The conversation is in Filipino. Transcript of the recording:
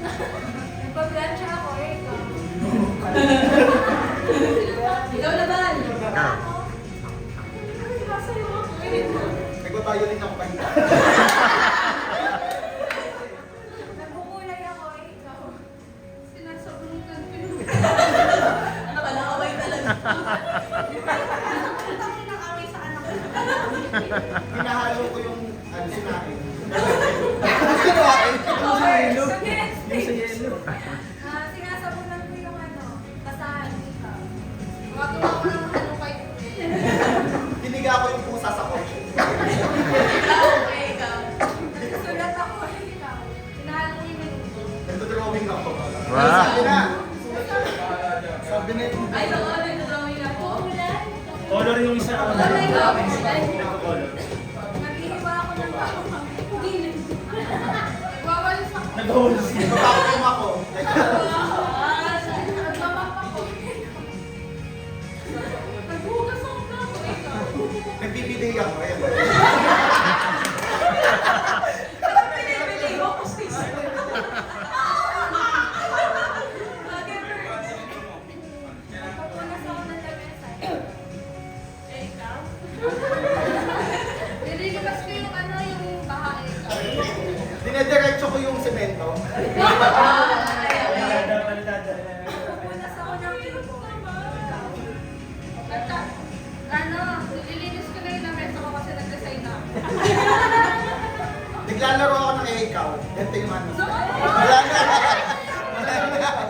Nagpa-plancha ako eh. Ikaw naman. Ikaw. Sasayo ako eh. Nagbabayo rin ako kanina. Nagkukulay ako eh. Ikaw. Sinasabunutan ko yung... Ano ka, nakaway talaga. Ang nakaway sa anak ko. Hinahalo ko yung ano sinain. Sinasabunan ko yung ano, basahan ikaw. Gumagawa ko ng ano kay Hiniga ko yung pusa sa kotse. Ikaw, okay, ikaw. Nagsulat ako eh. Ikaw. Hinahal ko yung minuto. Nagdodrawing ako. Wow. Sabi na. Sabi na yung... Ay, oo, nagdodrawing ako. Color yung isa. Kulay ko. Color. Naghihiwa ako ng bawang. Nagwawalis ako. Nag-holes. Nagbabakum ako. Nagmamap ako. Naghugas ako na ako. Ikaw. Nagbibigay ako. Ayan. Pinipili mo ko sis. Nagpapunas ako ng lamesa. Eh, ikaw? Nililibas ko yung ano, yung bahae. Dinediretso ko yung semento. Nagpapunas ako ng ilbo. Ano, nililinis ko na yung lamesa ko kasi nag-design na ako. Naglalaro ako ng ikaw. Ito yung ano.